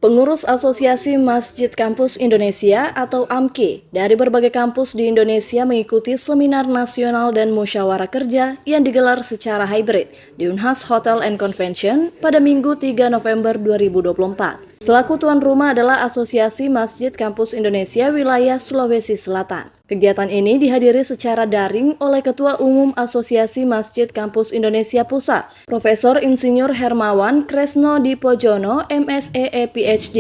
Pengurus Asosiasi Masjid Kampus Indonesia atau AMKI dari berbagai kampus di Indonesia mengikuti seminar nasional dan musyawarah kerja yang digelar secara hybrid di Unhas Hotel and Convention pada Minggu 3 November 2024. Selaku tuan rumah adalah Asosiasi Masjid Kampus Indonesia Wilayah Sulawesi Selatan. Kegiatan ini dihadiri secara daring oleh Ketua Umum Asosiasi Masjid Kampus Indonesia Pusat, Profesor Insinyur Hermawan Kresno Dipojono, MSEE PhD.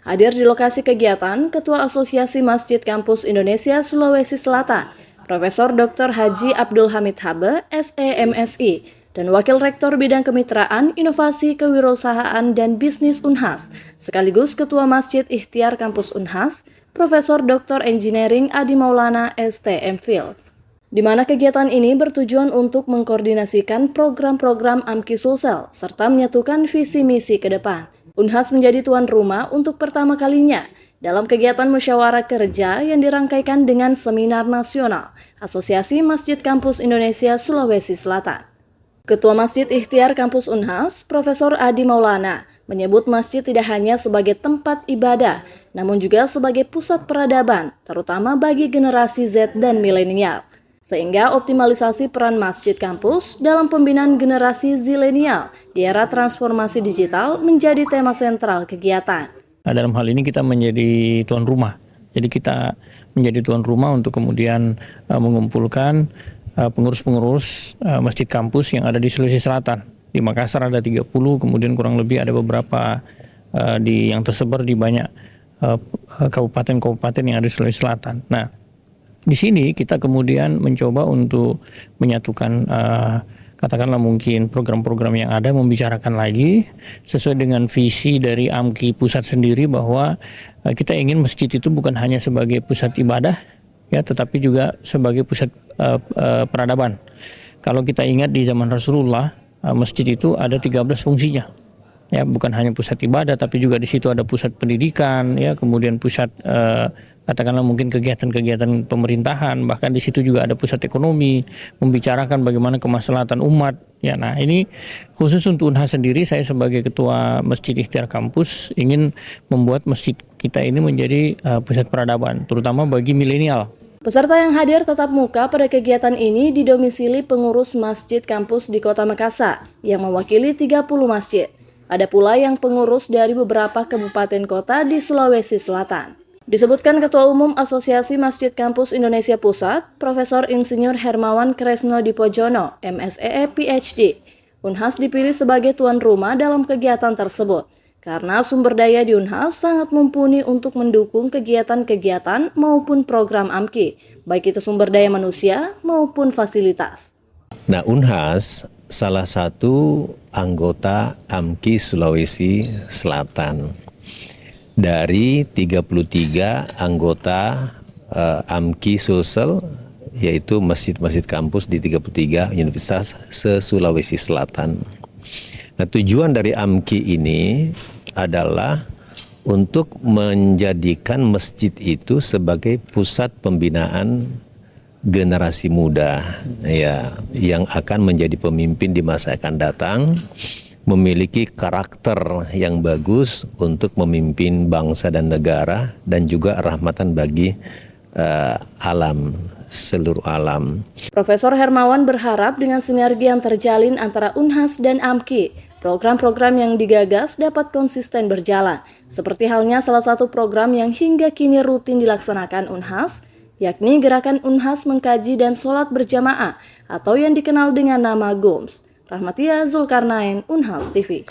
Hadir di lokasi kegiatan, Ketua Asosiasi Masjid Kampus Indonesia Sulawesi Selatan, Profesor Dr. Haji Abdul Hamid Habe, SEMSI, dan Wakil Rektor Bidang Kemitraan, Inovasi Kewirausahaan dan Bisnis Unhas, sekaligus Ketua Masjid Ikhtiar Kampus Unhas, Profesor Dr. Engineering Adi Maulana STMFil, di mana kegiatan ini bertujuan untuk mengkoordinasikan program-program AMKI Sulsel serta menyatukan visi misi ke depan. Unhas menjadi tuan rumah untuk pertama kalinya dalam kegiatan musyawarah kerja yang dirangkaikan dengan seminar nasional Asosiasi Masjid Kampus Indonesia Sulawesi Selatan. Ketua Masjid Ikhtiar Kampus Unhas, Profesor Adi Maulana, menyebut masjid tidak hanya sebagai tempat ibadah, namun juga sebagai pusat peradaban, terutama bagi generasi Z dan milenial. Sehingga optimalisasi peran masjid kampus dalam pembinaan generasi zilenial di era transformasi digital menjadi tema sentral kegiatan. Dalam hal ini kita menjadi tuan rumah. Jadi kita menjadi tuan rumah untuk kemudian mengumpulkan pengurus-pengurus masjid kampus yang ada di Sulawesi Selatan. Di Makassar ada 30, kemudian kurang lebih ada beberapa yang tersebar di banyak kabupaten-kabupaten yang ada di Sulawesi Selatan. Nah, di sini kita kemudian mencoba untuk menyatukan katakanlah mungkin program-program yang ada, membicarakan lagi sesuai dengan visi dari AMKI pusat sendiri bahwa kita ingin masjid itu bukan hanya sebagai pusat ibadah, ya, tetapi juga sebagai pusat peradaban. Kalau kita ingat di zaman Rasulullah, masjid itu ada 13 fungsinya. Ya, bukan hanya pusat ibadah, tapi juga di situ ada pusat pendidikan, ya, kemudian pusat katakanlah mungkin kegiatan-kegiatan pemerintahan, bahkan di situ juga ada pusat ekonomi, membicarakan bagaimana kemaslahatan umat. Ya, nah ini khusus untuk Unhas sendiri, saya sebagai Ketua Masjid Ikhtiar Kampus ingin membuat masjid kita ini menjadi pusat peradaban, terutama bagi milenial. Peserta yang hadir tatap muka pada kegiatan ini didomisili pengurus masjid kampus di Kota Makassar yang mewakili 30 masjid. Ada pula yang pengurus dari beberapa kabupaten kota di Sulawesi Selatan. Disebutkan Ketua Umum Asosiasi Masjid Kampus Indonesia Pusat, Profesor Insinyur Hermawan Kresno Dipojono, MSEE PhD. Unhas dipilih sebagai tuan rumah dalam kegiatan tersebut, karena sumber daya di Unhas sangat mumpuni untuk mendukung kegiatan-kegiatan maupun program AMKI, baik itu sumber daya manusia maupun fasilitas. Nah, Unhas salah satu anggota AMKI Sulawesi Selatan. Dari 33 anggota AMKI Sulsel, yaitu masjid-masjid kampus di 33 universitas se-Sulawesi Selatan. Nah, tujuan dari AMKI ini adalah untuk menjadikan masjid itu sebagai pusat pembinaan generasi muda, ya, yang akan menjadi pemimpin di masa akan datang, memiliki karakter yang bagus untuk memimpin bangsa dan negara, dan juga rahmatan bagi seluruh alam. Profesor Hermawan berharap dengan sinergi yang terjalin antara Unhas dan AMKI, program-program yang digagas dapat konsisten berjalan, seperti halnya salah satu program yang hingga kini rutin dilaksanakan Unhas, yakni Gerakan Unhas Mengkaji dan Sholat Berjamaah atau yang dikenal dengan nama GOMS. Rahmatia Zulkarnain, Unhas TV.